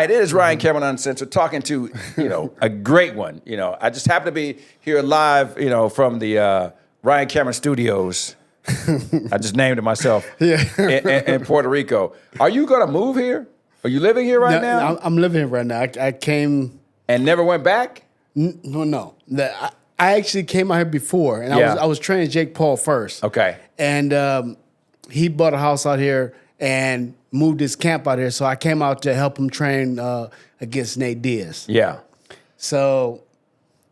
right, it is Ryan Cameron Uncensored talking to, a great one. I just happen to be here live, from the Ryan Cameron Studios. I just named it myself. In Puerto Rico. Are you going to move here? Are you living here right now? I'm living here right now. I came and never went back. No. I actually came out here before, and I was training Jake Paul first. Okay, and he bought a house out here and moved his camp out here. So I came out to help him train against Nate Diaz. Yeah. So,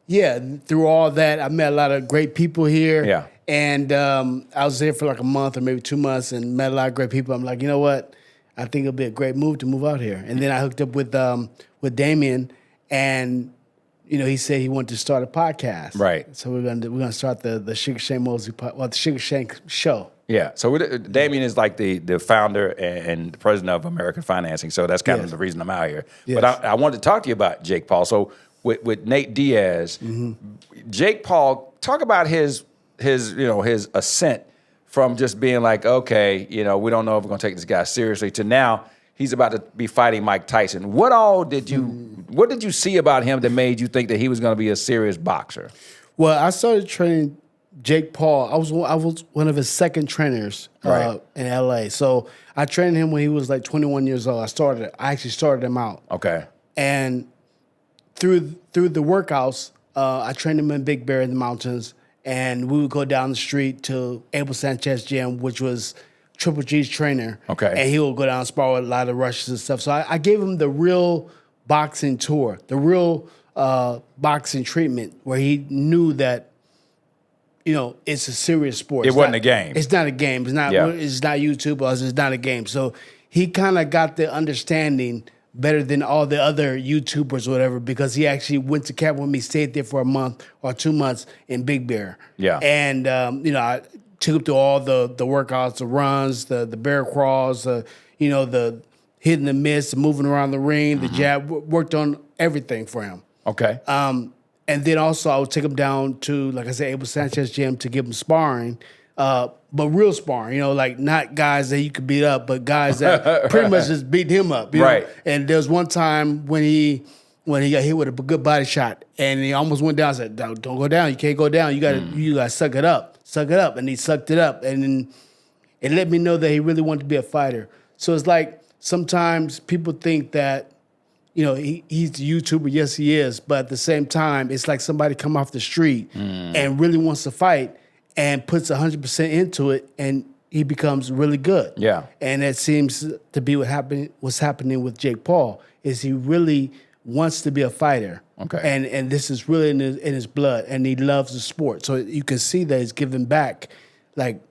through all that, I met a lot of great people here. Yeah. And I was there for like a month or maybe 2 months and met a lot of great people. I'm like, you know what? I think it'll be a great move to move out here. And then I hooked up with Damien, and he said he wanted to start a podcast. Right. So we're gonna start the Sugar Shane Mosley the Sugar Shane Show. Yeah. So Damien is like the founder and the president of American Financing. So that's kind of the reason I'm out here. Yes. But I wanted to talk to you about Jake Paul. So with Nate Diaz, Jake Paul, talk about his ascent from just being like, okay, we don't know if we're going to take this guy seriously, to now he's about to be fighting Mike Tyson. What did you see about him that made you think that he was going to be a serious boxer? Well, I started training Jake Paul. I was one of his second trainers in LA. So I trained him when he was like 21 years old. I actually started him out. Okay. And through the workouts, I trained him in Big Bear in the mountains. And we would go down the street to Abel Sanchez Gym, which was Triple G's trainer. Okay. And he would go down and spar with a lot of rushes and stuff. So I gave him the real boxing tour, the real boxing treatment, where he knew that, it's a serious sport. It wasn't a game. It's not a game. It's not YouTube, or it's not a game. So he kind of got the understanding better than all the other YouTubers or whatever, because he actually went to camp with me, stayed there for a month or 2 months in Big Bear. Yeah. And, I took him through all the workouts, the runs, the bear crawls, the hitting the miss, the moving around the ring, the jab, worked on everything for him. Okay. And then also I would take him down to, like I said, Abel Sanchez Gym to give him sparring, but real sparring, like not guys that you could beat up, but guys that pretty much just beat him up. Right. And there was one time when he got hit with a good body shot, and he almost went down. I said, "Don't go down. You can't go down. You gotta suck it up. Suck it up." And he sucked it up, and then it let me know that he really wanted to be a fighter. So it's like sometimes people think that, he's a YouTuber. Yes, he is. But at the same time, it's like somebody come off the street and really wants to fight and puts 100% into it, and he becomes really good. Yeah. And it seems to be what's happening with Jake Paul, is he really wants to be a fighter. Okay. And this is really in his blood, and he loves the sport. So you can see that he's giving back, like,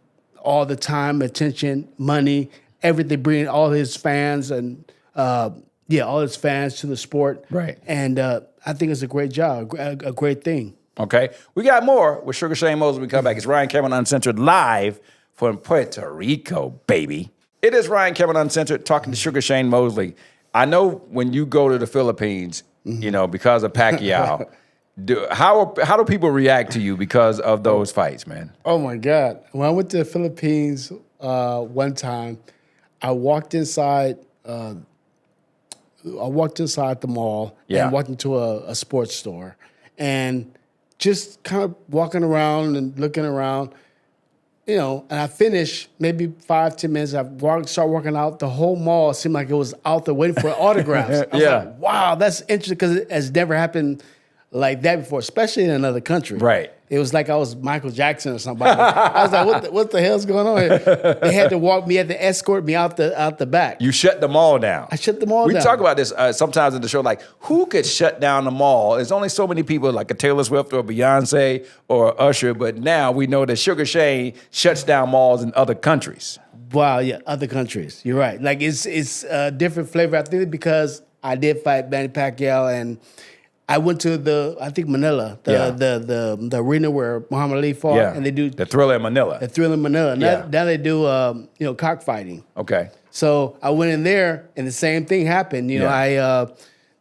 all the time, attention, money, everything, bringing all his fans and all his fans to the sport. Right. And I think it's a great job, a great thing. Okay. We got more with Sugar Shane Mosley when we come back. It's Ryan Cameron Uncensored live from Puerto Rico, baby. It is Ryan Cameron Uncensored talking to Sugar Shane Mosley. I know when you go to the Philippines, because of Pacquiao, how do people react to you because of those fights, man? Oh, my God. When I went to the Philippines one time, I walked inside the mall and walked into a sports store, and just kind of walking around and looking around, and I finished maybe 5-10 minutes. I started walking out. The whole mall seemed like it was out there waiting for autographs. I was like, wow, that's interesting, because it has never happened like that before, especially in another country. Right. It was like I was Michael Jackson or somebody. I was like, what the hell's going on here? They had to escort me out the back. You shut the mall down. I shut the mall down. We talk about this sometimes in the show, like, who could shut down the mall? There's only so many people, like a Taylor Swift or Beyonce or Usher, but now we know that Sugar Shane shuts down malls in other countries. Wow, yeah, other countries. You're right. Like, it's a different flavor. I think because I did fight Manny Pacquiao, and I went to Manila, the arena where Muhammad Ali fought, and they do the Thriller in Manila. The Thriller in Manila. Now they do cockfighting. Okay. So I went in there, and the same thing happened. They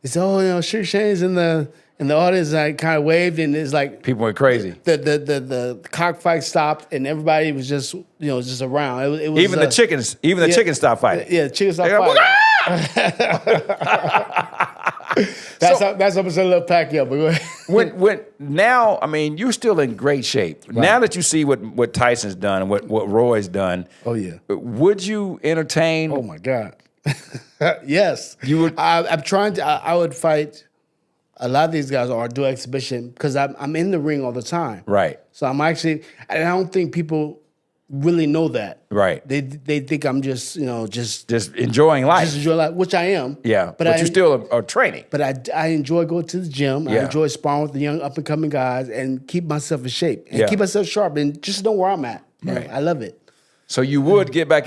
said, Sugar Shane's in the audience. And I kind of waved, and it's like people went crazy. The cockfight stopped, and everybody was just just around. It was even the chickens stopped fighting. Yeah, the chickens stopped fighting. That's how much I love Pacquiao. But go ahead. when now, I mean, you're still in great shape. Right. Now that you see what Tyson's done and what Roy's done. Oh yeah. Would you entertain? Oh my God. Yes. You would. I'm trying to. I would fight. A lot of these guys are do exhibition because I'm in the ring all the time. Right. So I'm actually, and I don't think people really know that. Right. They think I'm just enjoying life. Just enjoy life, which I am. Yeah. But you still are training. But I enjoy going to the gym. Yeah. I enjoy sparring with the young up and coming guys and keep myself in shape and keep myself sharp and just know where I'm at. Right. I love it. So you would get back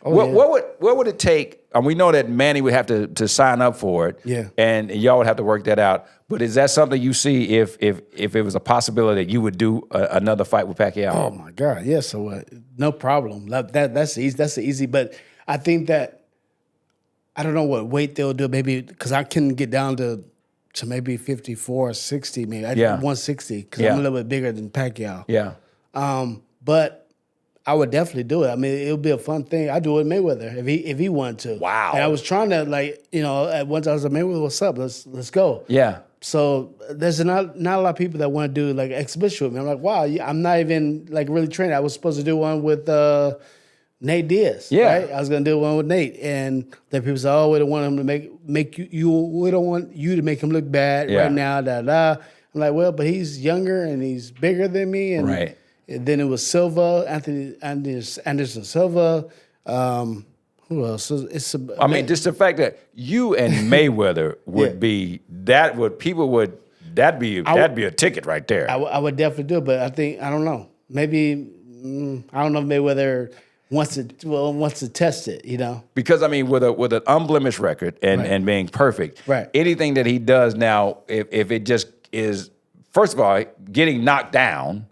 what would it take? And we know that Manny would have to sign up for it. Yeah. And y'all would have to work that out. But is that something you see if it was a possibility that you would do another fight with Pacquiao? Oh my God, yes. So no problem. That's easy. That's easy. But I think that I don't know what weight they'll do. Maybe because I can get down to maybe 54 or 60, maybe 160 because I'm a little bit bigger than Pacquiao. Yeah. But I would definitely do it. I mean, it would be a fun thing. I'd do it with Mayweather if he wanted to. Wow. And I was trying to at one time I was like, Mayweather, what's up? Let's go. Yeah. So there's not a lot of people that want to do like exhibition with me. I'm like, wow, I'm not even like really trained. I was supposed to do one with Nate Diaz. Yeah. Right? I was gonna do one with Nate, and then people say, oh, we don't want him to make you. We don't want you to make him look bad right now. I'm like, well, but he's younger and he's bigger than me, and, right. And then it was Silva, Anderson Silva. Who else? I mean, just the fact that you and Mayweather would be that'd be a ticket right there. I would definitely do it, but I don't know. Maybe I don't know if Mayweather wants to test it, Because I mean, with an unblemished record and being perfect, right. Anything that he does now, if it just is, first of all, getting knocked down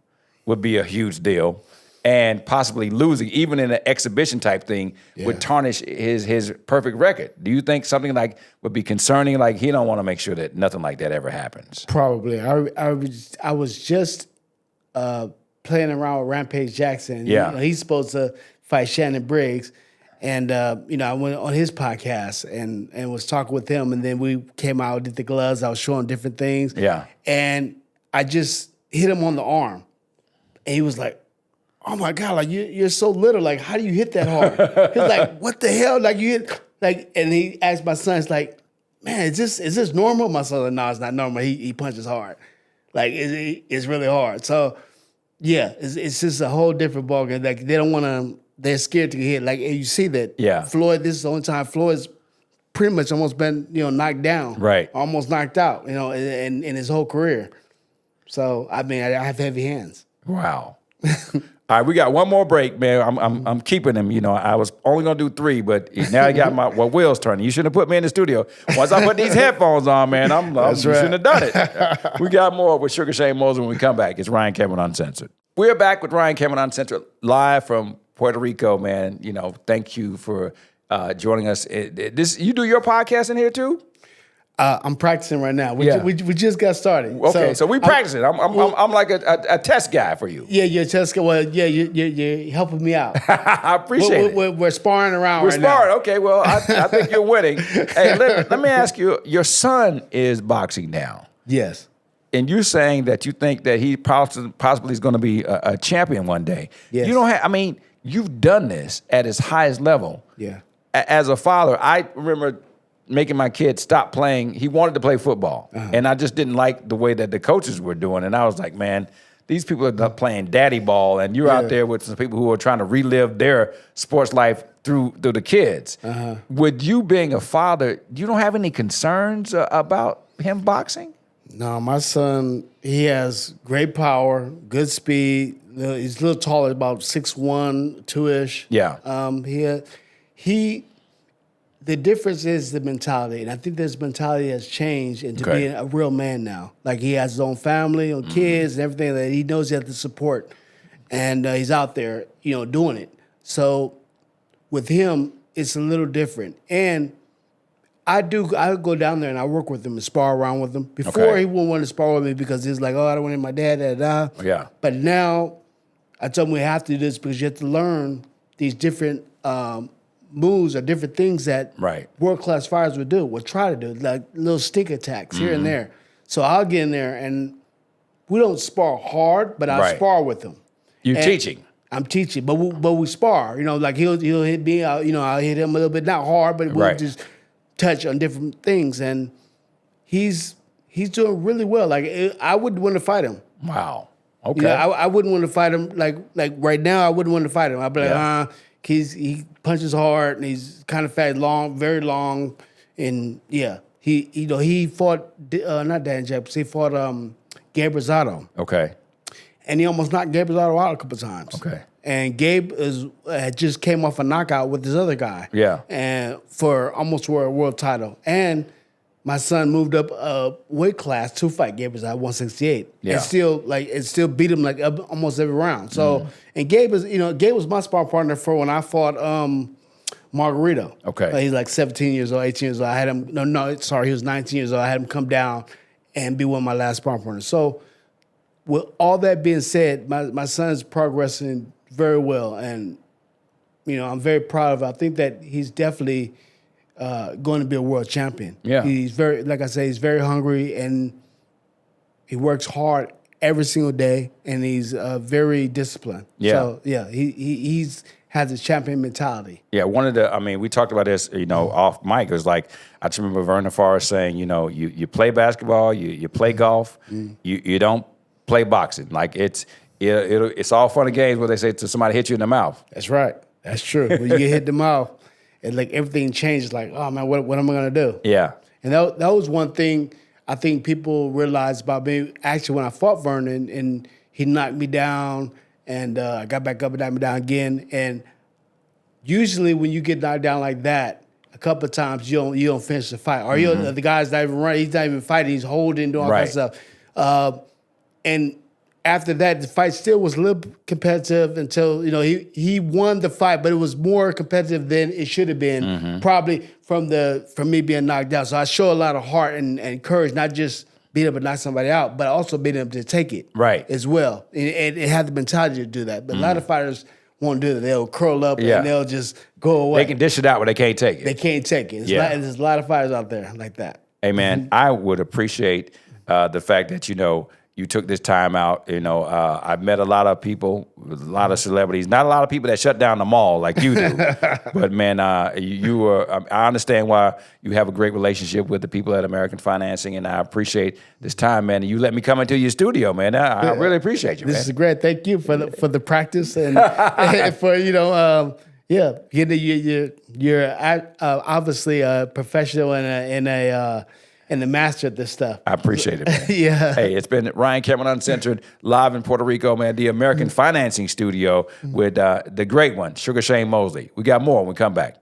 would be a huge deal. And possibly losing, even in an exhibition type thing, would tarnish his perfect record. Do you think something like would be concerning? Like he don't want to make sure that nothing like that ever happens. Probably. I was just playing around with Rampage Jackson. Yeah, he's supposed to fight Shannon Briggs, and I went on his podcast and was talking with him, and then we came out, did the gloves. I was showing different things. Yeah, and I just hit him on the arm, and he was like, oh my God, like you're so little. Like, how do you hit that hard? He's like, what the hell? Like you hit and he asked my son, it's like, man, is this normal? My son's like, no, it's not normal. He punches hard. Like it's really hard. So yeah, it's just a whole different ballgame. Like they don't want to, they're scared to get hit. Like you see that Floyd, this is the only time Floyd's pretty much almost been, knocked down. Right. Almost knocked out, in his whole career. So I mean, I have heavy hands. Wow. All right, we got one more break, man. I'm keeping him. I was only gonna do 3, but now I got my wheels turning. You shouldn't have put me in the studio. Once I put these headphones on, man, you shouldn't have done it. We got more with Sugar Shane Mosley when we come back. It's Ryan Cameron Uncensored. We're back with Ryan Cameron Uncensored live from Puerto Rico, man. Thank you for joining us. You do your podcast in here too? I'm practicing right now. We just got started. Okay, so we practicing. I'm like a test guy for you. Yeah, you're a test guy. Well, yeah, you're helping me out. I appreciate it. We're sparring around We're right sparring. now. Okay, well, I think you're winning. Hey, let me ask you, your son is boxing now. Yes. And you're saying that you think that he possibly is going to be a champion one day. Yes. You don't have, you've done this at his highest level. Yeah. As a father, I remember making my kid stop playing. He wanted to play football. And I just didn't like the way that the coaches were doing. And I was like, man, these people are playing daddy ball, and you're out there with some people who are trying to relive their sports life through the kids. With you being a father, you don't have any concerns about him boxing? No, my son, he has great power, good speed. He's a little taller, about 6'1", 2-ish. Yeah. The difference is the mentality, and I think this mentality has changed into being a real man now. Like he has his own family, own kids, and everything that he knows he has to support, and he's out there, doing it. So with him, it's a little different. And I go down there and I work with him and spar around with him. Before he wouldn't want to spar with me because he's like, oh, I don't want to hit my dad, da. Yeah. But now I told him we have to do this because you have to learn these different moves or different things that Right. world-class fighters would try to do, like little stick attacks here and there. So I'll get in there, and we don't spar hard, but I Right. spar with him. You're And teaching. I'm teaching, but we spar. You know, like he'll hit me. I'll hit him a little bit, not hard, but we'll Right. just touch on different things. And he's doing really well. Like I wouldn't want to fight him. Wow. Okay. You know, I wouldn't want to fight him. Like right now, I wouldn't want to fight him. I'd be like, Yeah. he punches hard and he's kind of fat, long, very long, and yeah, he fought not Dan Jacobs. He fought Gabe Rosado. Okay. And he almost knocked Gabe Rosado out a couple times. Okay. And Gabe had just came off a knockout with this other guy. Yeah. And for almost a world title. And my son moved up a weight class to fight Gabe Rosado 168. Yeah. And still beat him like almost every round. So and Gabe was my sparring partner for when I fought Margarito. Okay. He's like 17 years old, 18 years old. I had him he was 19 years old. I had him come down and be one of my last sparring partners. So with all that being said, my son's progressing very well, and I'm very proud of it. I think that he's definitely going to be a world champion. Yeah. He's very, like I say, he's very hungry, and he works hard every single day, and he's very disciplined. Yeah. So yeah, he's has a champion mentality. Yeah, we talked about this, off mic. It was like, I just remember Vernon Forrest saying, you play basketball, you play golf, you don't play boxing. Like it's all fun and games where they say to somebody hit you in the mouth. That's right. That's true. When you get hit in the mouth, and like everything changes. Like, oh man, what am I gonna do? Yeah. And that was one thing I think people realized about me. Actually, when I fought Vernon and he knocked me down, and I got back up and knocked me down again. And usually, when you get knocked down like that, a couple of times you don't finish the fight, or the guy's not even running. He's not even fighting. He's holding, doing all that stuff. And after that, the fight still was a little competitive until he won the fight, but it was more competitive than it should have been, probably from me being knocked down. So I show a lot of heart and courage, not just being able to knock somebody out, but also being able to take it as well. And it had the mentality to do that. But a lot of fighters won't do that. They'll curl up and they'll just go away. They can dish it out, but they can't take it. They can't take it. There's a lot of fighters out there like that. Hey, man, I would appreciate the fact that, you took this time out. I've met a lot of people, a lot of celebrities, not a lot of people that shut down the mall like you do. But, man, I understand why you have a great relationship with the people at American Financing, and I appreciate this time, man. You let me come into your studio, man. I really appreciate you, man. This is great. Thank you for the practice and, and for, you're obviously a professional and the master at this stuff. I appreciate it, man. Yeah. Hey, it's been Ryan Cameron Uncensored, live in Puerto Rico, man, the American Financing Studio with the great one, Sugar Shane Mosley. We got more when we come back.